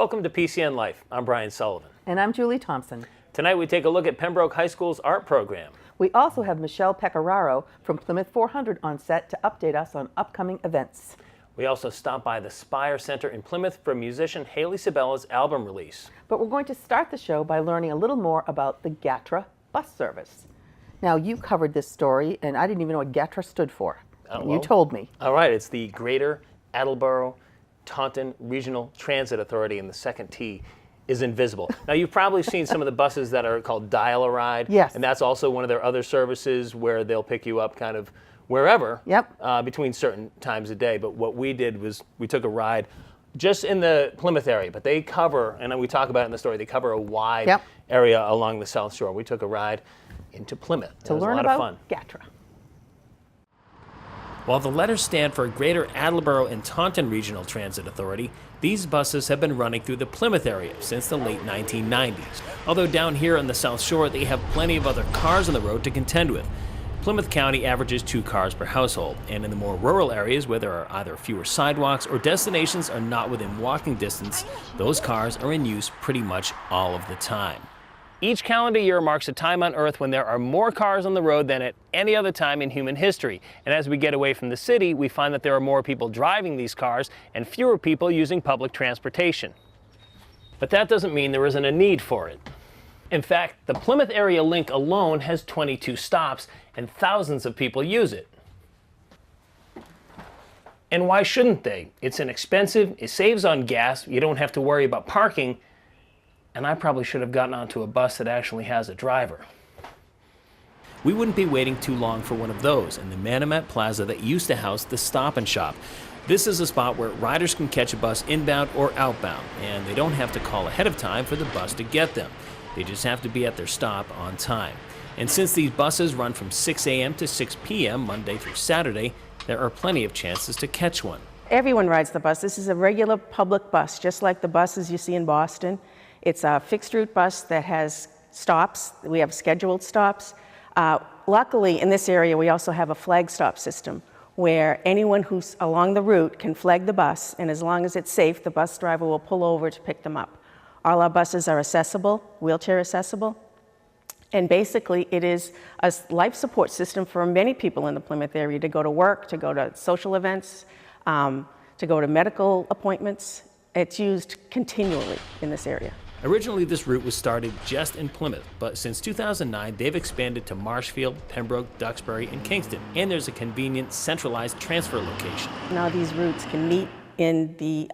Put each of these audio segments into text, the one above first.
Welcome to PCN Life. I'm Brian Sullivan. And I'm Julie Thompson. Tonight we take a look at Pembroke High School's art program. We also have Michele Pecoraro from Plymouth 400 on set to update us on upcoming events. We also stop by the Spire Center in Plymouth for musician Hayley Sabella's album release. But we're going to start the show by learning a little more about the GATRA bus service. Now, you covered this story, and I didn't even know what GATRA stood for. You told me. All right, it's the Greater Attleboro Taunton Regional Transit Authority, and the second T is invisible. Now, you've probably seen some of the buses that are called Dial-A-Ride. Yes. And that's also one of their other services where they'll pick you up kind of wherever. Yep. Between certain times a day. But what we did was we took a ride just in the Plymouth area, but they cover, and we talk about it in the story, they cover a wide area along the South Shore. We took a ride into Plymouth. To learn about GATRA. While the letters stand for Greater Attleboro and Taunton Regional Transit Authority, these buses have been running through the Plymouth area since the late 1990s. Although down here on the South Shore, they have plenty of other cars on the road to contend with. Plymouth County averages 2 cars per household, and in the more rural areas where there are either fewer sidewalks or destinations are not within walking distance, those cars are in use pretty much all of the time. Each calendar year marks a time on Earth when there are more cars on the road than at any other time in human history. And as we get away from the city, we find that there are more people driving these cars and fewer people using public transportation. But that doesn't mean there isn't a need for it. In fact, the Plymouth Area Link alone has 22 stops, and thousands of people use it. And why shouldn't they? It's inexpensive, it saves on gas, you don't have to worry about parking, and I probably should have gotten onto a bus that actually has a driver. We wouldn't be waiting too long for one of those in the Manomet Plaza that used to house the Stop and Shop. This is a spot where riders can catch a bus inbound or outbound, and they don't have to call ahead of time for the bus to get them. They just have to be at their stop on time. And since these buses run from 6 a.m. to 6 p.m. Monday through Saturday, there are plenty of chances to catch one. Everyone rides the bus. This is a regular public bus, just like the buses you see in Boston. It's a fixed route bus that has stops. We have scheduled stops. Luckily, in this area, we also have a flag stop system where anyone who's along the route can flag the bus, and as long as it's safe, the bus driver will pull over to pick them up. All our buses are accessible, wheelchair accessible, and basically it is a life support system for many people in the Plymouth area to go to work, to go to social events, to go to medical appointments. It's used continually in this area. Originally, this route was started just in Plymouth, but since 2009, they've expanded to Marshfield, Pembroke, Duxbury, and Kingston, and there's a convenient centralized transfer location. Now these routes can meet in the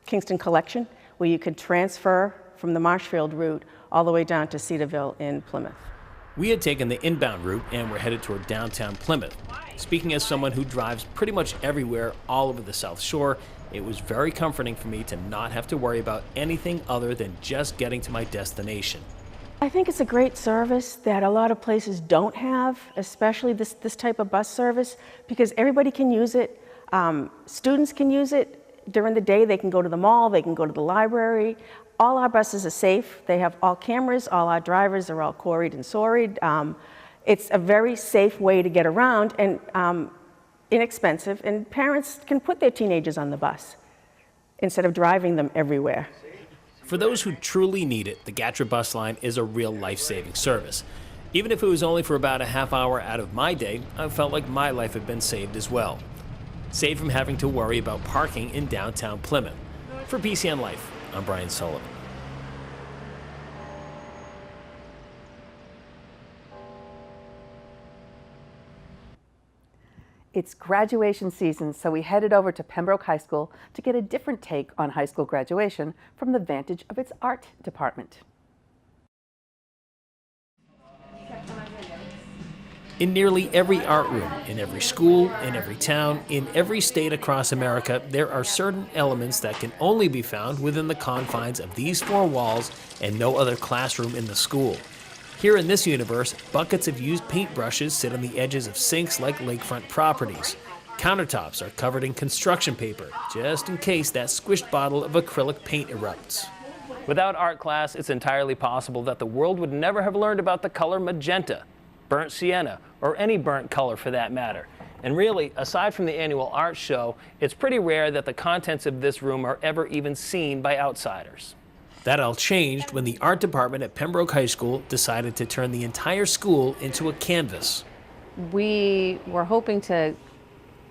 Kingston Collection, where you could transfer from the Marshfield route all the way down to Cedarville in Plymouth. We had taken the inbound route and were headed toward downtown Plymouth. Speaking as someone who drives pretty much everywhere all over the South Shore, it was very comforting for me to not have to worry about anything other than just getting to my destination. I think it's a great service that a lot of places don't have, especially this type of bus service, because everybody can use it. Students can use it. During the day, they can go to the mall, they can go to the library. All our buses are safe. They have all cameras, all our drivers are all quarried and sorried. It's a very safe way to get around and inexpensive, and parents can put their teenagers on the bus instead of driving them everywhere. For those who truly need it, the GATRA bus line is a real life-saving service. Even if it was only for about a half hour out of my day, I felt like my life had been saved as well. Saved from having to worry about parking in downtown Plymouth. For PCN Life, I'm Brian Sullivan. It's graduation season, so we headed over to Pembroke High School to get a different take on high school graduation from the vantage of its art department. In nearly every art room, in every school, in every town, in every state across America, there are certain elements that can only be found within the confines of these 4 walls and no other classroom in the school. Here in this universe, buckets of used paintbrushes sit on the edges of sinks like lakefront properties. Countertops are covered in construction paper, just in case that squished bottle of acrylic paint erupts. Without art class, it's entirely possible that the world would never have learned about the color magenta, burnt sienna, or any burnt color for that matter. And really, aside from the annual art show, it's pretty rare that the contents of this room are ever even seen by outsiders. That all changed when the art department at Pembroke High School decided to turn the entire school into a canvas. We were hoping to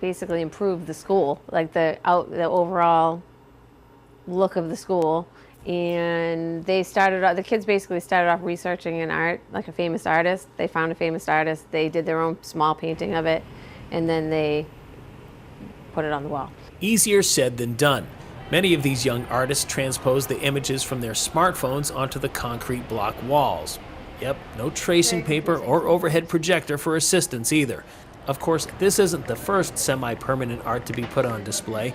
basically improve the school, like the overall look of the school. And the kids basically started off researching an art, like a famous artist. They found a famous artist, they did their own small painting of it, and then they put it on the wall. Easier said than done. Many of these young artists transposed the images from their smartphones onto the concrete block walls. Yep, no tracing paper or overhead projector for assistance either. Of course, this isn't the first semi-permanent art to be put on display.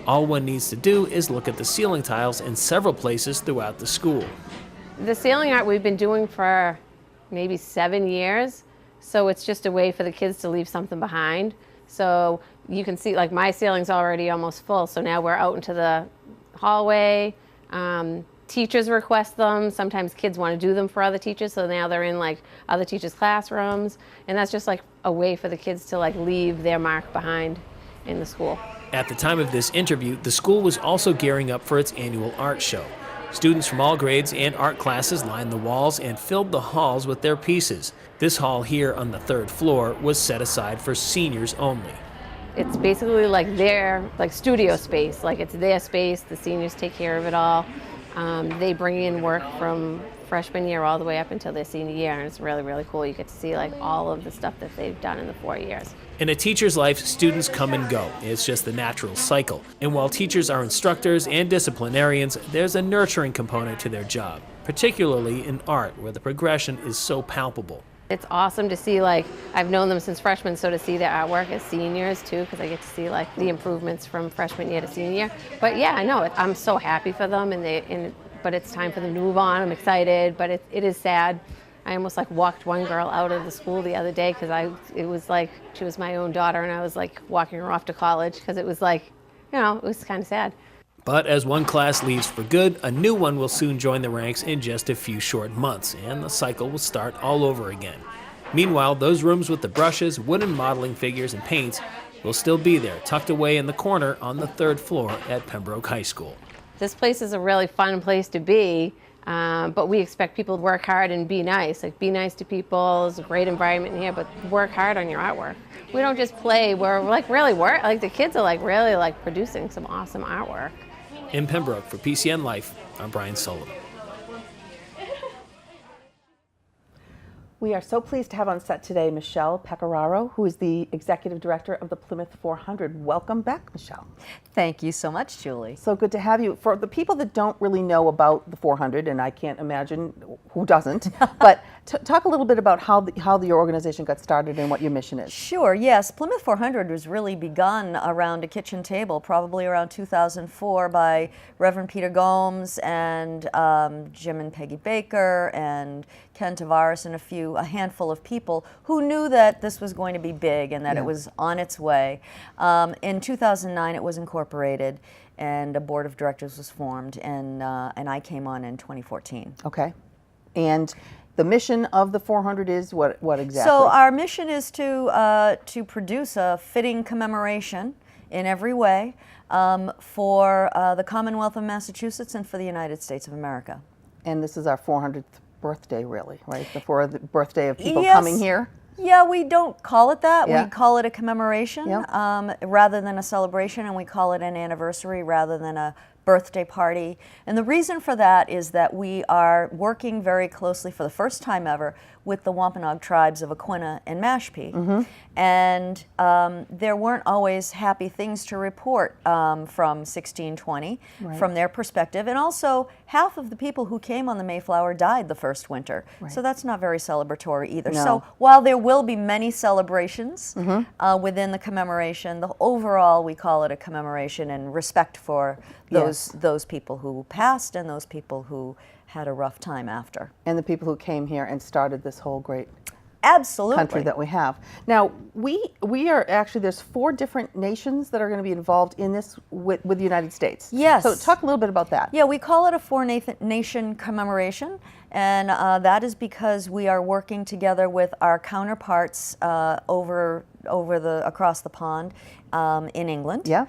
All one needs to do is look at the ceiling tiles in several places throughout the school. The ceiling art we've been doing for maybe 7 years, so it's just a way for the kids to leave something behind. So you can see, like, my ceiling's already almost full, so now we're out into the hallway. Teachers request them. Sometimes kids want to do them for other teachers, so now they're in like other teachers' classrooms, and that's just like a way for the kids to like leave their mark behind in the school. At the time of this interview, the school was also gearing up for its annual art show. Students from all grades and art classes lined the walls and filled the halls with their pieces. This hall here on the 3rd floor was set aside for seniors only. It's basically like their studio space, like it's their space. The seniors take care of it all. They bring in work from freshman year all the way up until their senior year, and it's really, really cool. You get to see like all of the stuff that they've done in the 4 years. In a teacher's life, students come and go. It's just the natural cycle. And while teachers are instructors and disciplinarians, there's a nurturing component to their job, particularly in art, where the progression is so palpable. It's awesome to see, like, I've known them since freshmen, so to see their artwork as seniors too, because I get to see like the improvements from freshman year to senior year. But yeah, I know, I'm so happy for them, but it's time for them to move on. I'm excited, but it is sad. I almost like walked one girl out of the school the other day because it was like she was my own daughter, and I was like walking her off to college because it was like, you know, it was kind of sad. But as one class leaves for good, a new one will soon join the ranks in just a few short months, and the cycle will start all over again. Meanwhile, those rooms with the brushes, wooden modeling figures, and paints will still be there, tucked away in the corner on the 3rd floor at Pembroke High School. This place is a really fun place to be, but we expect people to work hard and be nice. Like, be nice to people. It's a great environment in here, but work hard on your artwork. We don't just play. We're like really work. Like, the kids are like really like producing some awesome artwork. In Pembroke, for PCN Life, I'm Brian Sullivan. We are so pleased to have on set today Michele Pecoraro, who is the Executive Director of the Plymouth 400. Welcome back, Michele. Thank you so much, Julie. So good to have you. For the people that don't really know about the 400, and I can't imagine who doesn't, but talk a little bit about how your organization got started and what your mission is. Sure, yes. Plymouth 400 was really begun around a kitchen table, probably around 2004, by Reverend Peter Gomes and Jim and Peggy Baker and Ken Tavares and a handful of people who knew that this was going to be big and that it was on its way. In 2009, it was incorporated, and a board of directors was formed, and I came on in 2014. Okay, and the mission of the 400 is what exactly? So our mission is to produce a fitting commemoration in every way for the Commonwealth of Massachusetts and for the United States of America. And this is our 400th birthday, really, right? Before the birthday of people coming here? Yeah, we don't call it that. Yeah. We call it a commemoration rather than a celebration, and we call it an anniversary rather than a birthday party. And the reason for that is that we are working very closely for the first time ever with the Wampanoag tribes of Aquinnah and Mashpee. Mm-hmm. And there weren't always happy things to report from 1620 from their perspective. And also, half of the people who came on the Mayflower died the first winter. Right. So that's not very celebratory either. No. So while there will be many celebrations within the commemoration, overall we call it a commemoration in respect for those people who passed and those people who had a rough time after. And the people who came here and started this whole great country that we have. Now, we are actually, there's 4 different nations that are going to be involved in this with the United States. Yes. So talk a little bit about that. Yeah, we call it a 4-nation commemoration, and that is because we are working together with our counterparts over across the pond in England. Yeah.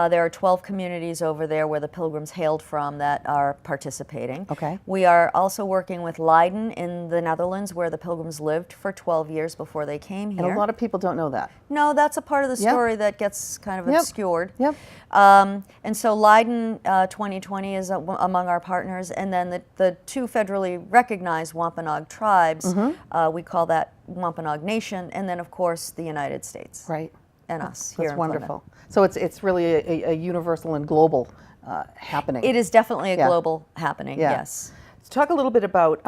There are 12 communities over there where the Pilgrims hailed from that are participating. Okay. We are also working with Leiden in the Netherlands, where the Pilgrims lived for 12 years before they came here. And a lot of people don't know that. No, that's a part of the Yep. story that gets kind of Yep. obscured. Yep. And so Leiden 2020 is among our partners, and then the two federally recognized Wampanoag tribes, we call that Wampanoag Nation, and then of course the United States. Right. And us here That's in wonderful. So it's really a universal and global happening. It is definitely a Yeah. global happening, Yeah. yes. Let's talk a little bit about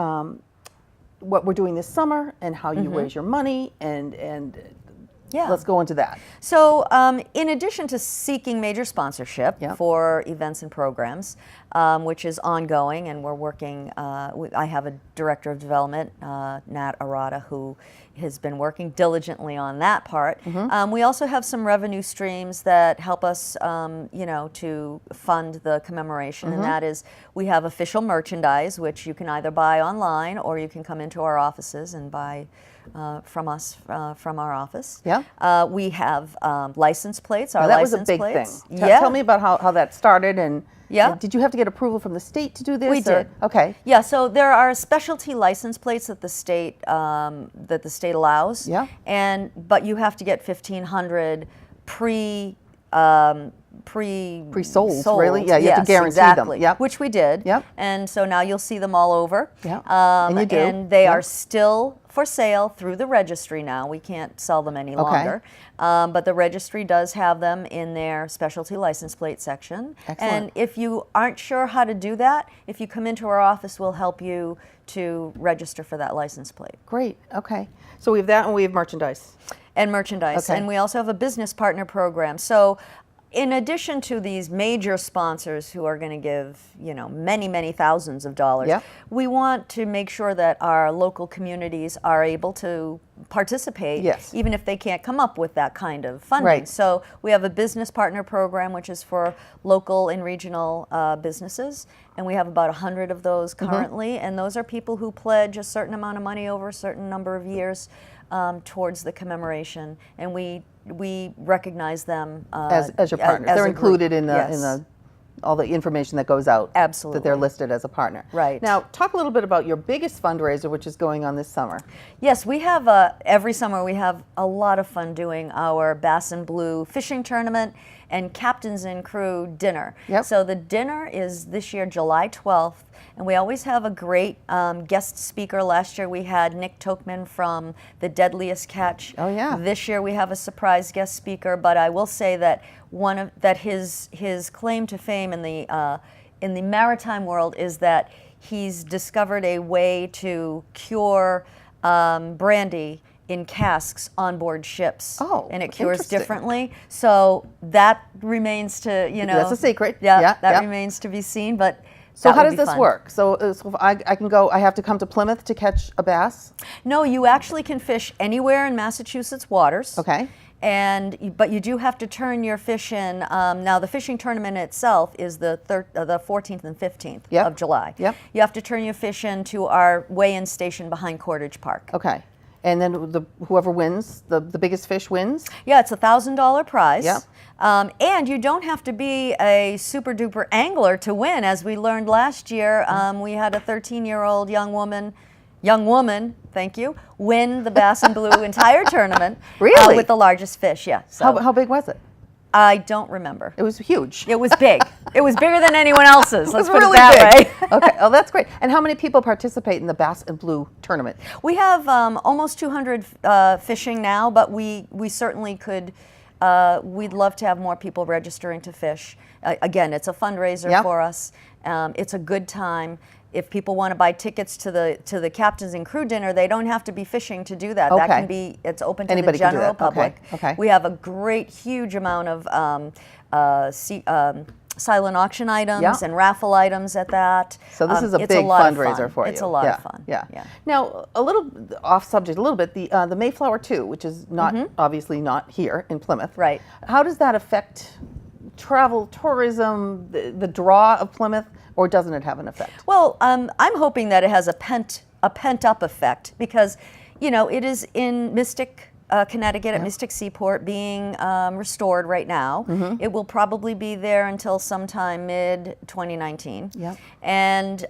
what we're doing this summer and how you raise your money, and Yeah. let's go into that. So in addition to seeking major sponsorship Yep. for events and programs, which is ongoing, and we're working, I have a director of development, Nat Arata, who has been working diligently on that part. We also have some revenue streams that help us, to fund the commemoration, and that is we have official merchandise, which you can either buy online or you can come into our offices and buy from us, from our office. Yeah. We have license plates, our Now, that was a license big plates. thing. Yeah. Tell me about how that started, and Yeah. did you have to get approval from the state to do this? We or- did. Okay. Yeah, so there are specialty license plates that the state allows. Yeah. But you have to get 1,500 pre-sold, Pre-sold, really? Yeah, you have to guarantee them. exactly. Yep. Which we did. Yep. And so now you'll see them all over. Yeah. And you do. And they Yep. are still for sale through the registry now. We can't sell them any longer. But the registry does have them in their specialty license plate section. Excellent. And if you aren't sure how to do that, if you come into our office, we'll help you to register for that license plate. Great. Okay. So we have that, and we have merchandise. And merchandise. Okay. And we also have a business partner program. So in addition to these major sponsors who are going to give, many, many thousands of dollars, Yep. we want to make sure that our local communities are able to participate, Yes. even if they can't come up with that kind of funding. Right. So we have a business partner program, which is for local and regional businesses, and we have about 100 of those currently, and those are people who pledge a certain amount of money over a certain number of years towards the commemoration, and we recognize them As your partners. as They're a included group. in the Yes. all the information that goes out. Absolutely. That they're listed as a partner. Right. Now, talk a little bit about your biggest fundraiser, which is going on this summer. Yes, we have every summer we have a lot of fun doing our Bass and Blue fishing tournament and captains and crew dinner. Yep. So the dinner is this year July 12th, and we always have a great guest speaker. Last year we had Nick Tokman from The Deadliest Catch. Oh, yeah. This year we have a surprise guest speaker, but I will say that his claim to fame in the maritime world is that he's discovered a way to cure brandy in casks on board ships. Oh, and it cures interesting. differently. So that remains to, That's a secret. Yeah, that yeah. remains to be seen, but So that how would does be this fun. work? So if I can go, I have to come to Plymouth to catch a bass? No, you actually can fish anywhere in Massachusetts waters. Okay. But you do have to turn your fish in. Now, the fishing tournament itself is the 14th and 15th Yep. of July. Yep. You have to turn your fish in to our weigh-in station behind Cordage Park. Okay. And then whoever wins, the biggest fish wins? Yeah, it's a $1,000 prize. Yep. And you don't have to be a super duper angler to win. As we learned last year, we had a 13-year-old young woman, thank you, win the Bass and Blue entire tournament. Really? With the largest fish, yeah. So How big was it? I don't remember. It was huge. It was big. It was bigger than anyone else's. Let's It was put really it that big. way. Okay. Oh, that's great. And how many people participate in the Bass and Blue tournament? We have almost 200 fishing now, but we certainly could. We'd love to have more people registering to fish. Again, it's a fundraiser Yep. for us. It's a good time. If people want to buy tickets to the captains and crew dinner, they don't have to be fishing to do that. Okay. That can be. It's open to Anybody the can do general that. Okay. public. Okay. We have a great, huge amount of silent auction items Yeah. and raffle items at that. So this is a it's big lot of fundraiser fun. for you. It's a lot Yeah, of fun. Yeah. Yeah. Now, a little off subject, a little bit. The Mayflower 2, which is not obviously not here in Plymouth. Right. How does that affect travel, tourism, the draw of Plymouth, or doesn't it have an effect? Well, I'm hoping that it has a pent up effect because, it is in Mystic Connecticut at Mystic Seaport being restored right now. It will probably be there until sometime mid-2019. Yep. And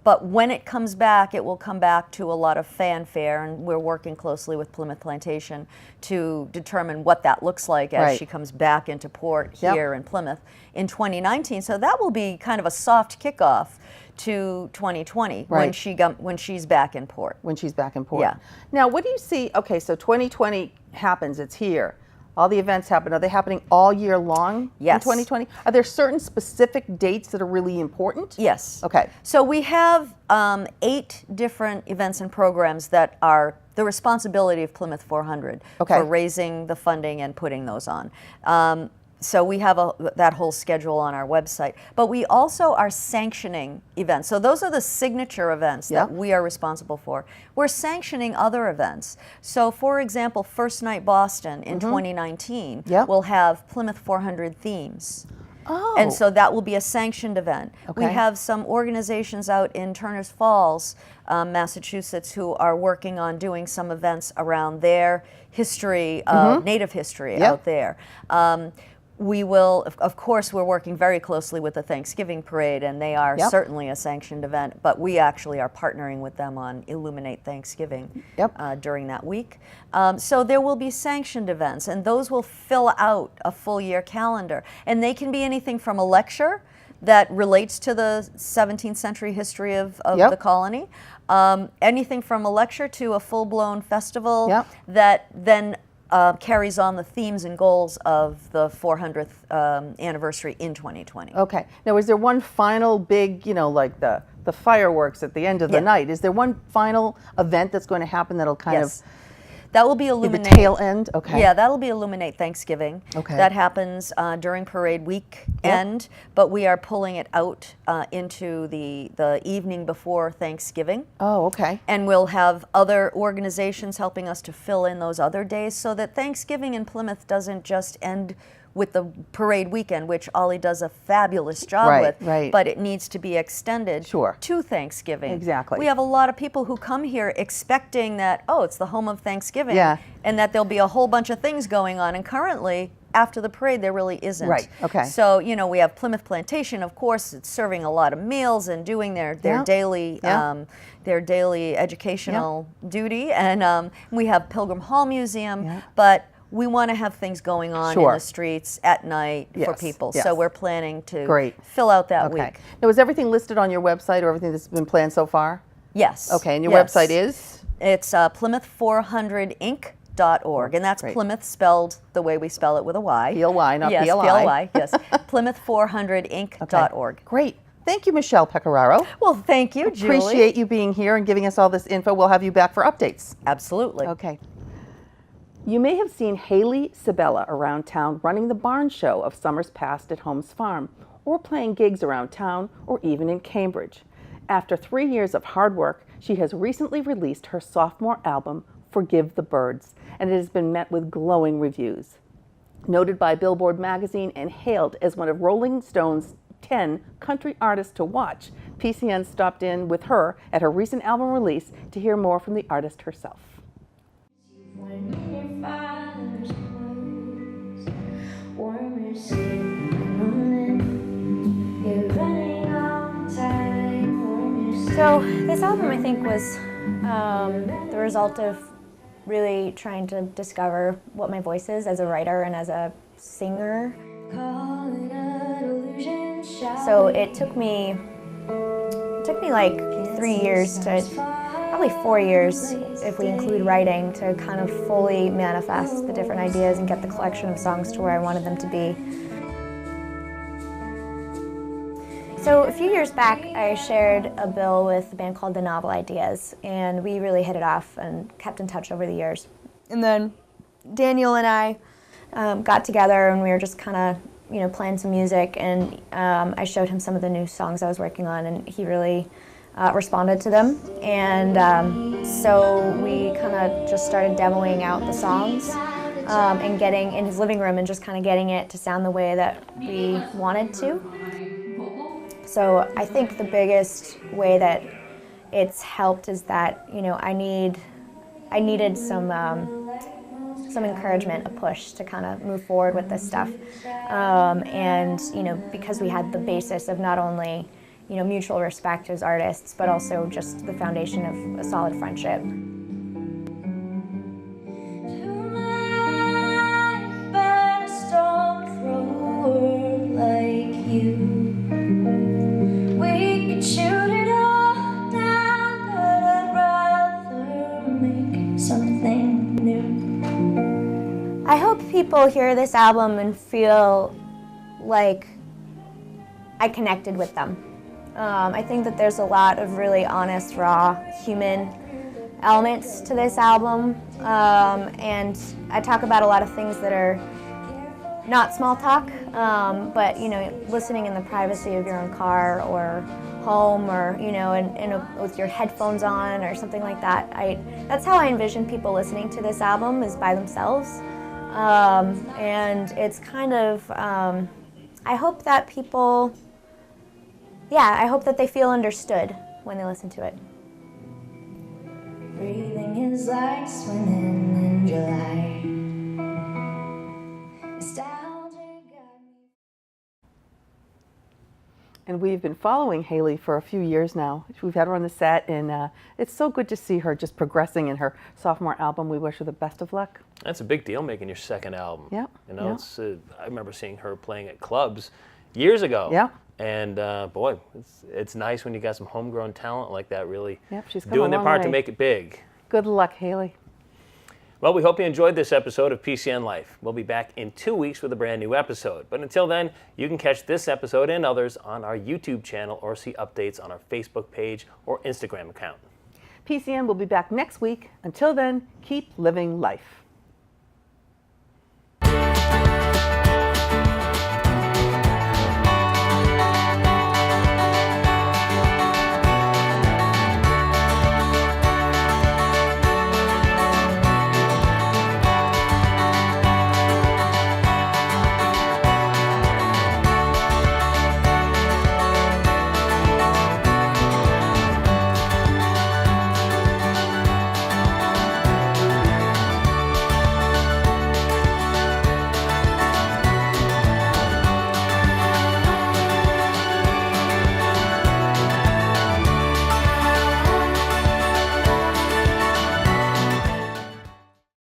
but when it comes back, it will come back to a lot of fanfare, and we're working closely with Plymouth Plantation to determine what that looks like as she comes back into port here in Plymouth in 2019. So that will be kind of a soft kickoff to 2020 when she's back in port. When she's back in port. Yeah. Now, what do you see? Okay, so 2020 happens. It's here. All the events happen. Are they happening all year long in 2020? Are there certain specific dates that are really important? Yes. Okay. So we have 8 different events and programs that are the responsibility of Plymouth 400 for raising the funding and putting those on. So we have that whole schedule on our website. But we also are sanctioning events. So those are the signature events that we are responsible for. We're sanctioning other events. So for example, First Night Boston in 2019 will have Plymouth 400 themes. Oh. And so that will be a sanctioned event. We have some organizations out in Turners Falls, Massachusetts, who are working on doing some events around their history, Native history out there. We will, of course, we're working very closely with the Thanksgiving Parade, and they are certainly a sanctioned event, but we actually are partnering with them on Illuminate Thanksgiving during that week. So there will be sanctioned events, and those will fill out a full year calendar. And they can be anything from a lecture that relates to the 17th century history of the colony, anything from a lecture to a full-blown festival that then carries on the themes and goals of the 400th anniversary in 2020. Okay. Now, is there one final big, you know, like the fireworks at the end of the night? Is there one final event that's going to happen that'll kind of... That will be Illuminate. The tail end? Okay. Yeah, that'll be Illuminate Thanksgiving. Okay. That happens during parade weekend, but we are pulling it out into the evening before Thanksgiving. Oh, okay. And we'll have other organizations helping us to fill in those other days so that Thanksgiving in Plymouth doesn't just end with the parade weekend, which Ollie does a fabulous job with, but it needs to be extended to Thanksgiving. Exactly. We have a lot of people who come here expecting that, oh, it's the home of Thanksgiving, and that there'll be a whole bunch of things going on, and currently, after the parade, there really isn't. Right, okay. So, you know, we have Plymouth Plantation, of course, it's serving a lot of meals and doing their daily educational duty, and we have Pilgrim Hall Museum, but we want to have things going on in the streets at night for people. So we're planning to fill out that week. Now, is everything listed on your website or everything that's been planned so far? Yes. Okay, and your website is? It's Plymouth400inc.org, and that's Plymouth spelled the way we spell it with a Y. P-L-Y, not P-L-I. P-L-I. P-L-Y, yes. Plymouth400inc.org. Great. Thank you, Michele Pecoraro. Well, thank you, Julie. Appreciate you being here and giving us all this info. We'll have you back for updates. Absolutely. Okay. You may have seen Hayley Sabella around town running the barn show of summers past at Holmes Farm, or playing gigs around town, or even in Cambridge. After 3 years of hard work, she has recently released her sophomore album, Forgive the Birds, and it has been met with glowing reviews. Noted by Billboard magazine and hailed as one of Rolling Stone's 10 country artists to watch, PCN stopped in with her at her recent album release to hear more from the artist herself. So this album, I think, was the result of really trying to discover what my voice is as a writer and as a singer. So it took me like 3 years to, probably 4 years if we include writing, to kind of fully manifest the different ideas and get the collection of songs to where I wanted them to be. So a few years back, I shared a bill with a band called The Novel Ideas, and we really hit it off and kept in touch over the years. And then Daniel and I got together, and we were just kind of, you know, playing some music, and I showed him some of the new songs I was working on, and he really responded to them. And so we kind of just started demoing out the songs and getting in his living room and just kind of getting it to sound the way that we wanted to. So I think the biggest way that it's helped is that, you know, I needed some some encouragement, a push to kind of move forward with this stuff. And, you know, because we had the basis of not only, you know, mutual respect as artists, but also just the foundation of a solid friendship. I hope people hear this album and feel like I connected with them. I think that there's a lot of really honest, raw, human elements to this album, and I talk about a lot of things that are not small talk, but you know, listening in the privacy of your own car or home, or you know, with your headphones on or something like that. That's how I envision people listening to this album, is by themselves, and it's kind of. I hope that people. Yeah, I hope that they feel understood when they listen to it. Breathing is like swimming in July. And we've been following Hayley for a few years now. We've had her on the set, and it's so good to see her just progressing in her sophomore album. We wish her the best of luck. That's a big deal, making your second album. Yeah. You know, it's, I remember seeing her playing at clubs years ago. Yeah. And boy, it's nice when you got some homegrown talent like that, really she's come doing a their long part way. to make it big. Good luck, Hayley. Well, we hope you enjoyed this episode of PCN Life. We'll be back in 2 weeks with a brand new episode. But until then, you can catch this episode and others on our YouTube channel or see updates on our Facebook page or Instagram account. PCN will be back next week. Until then, keep living life.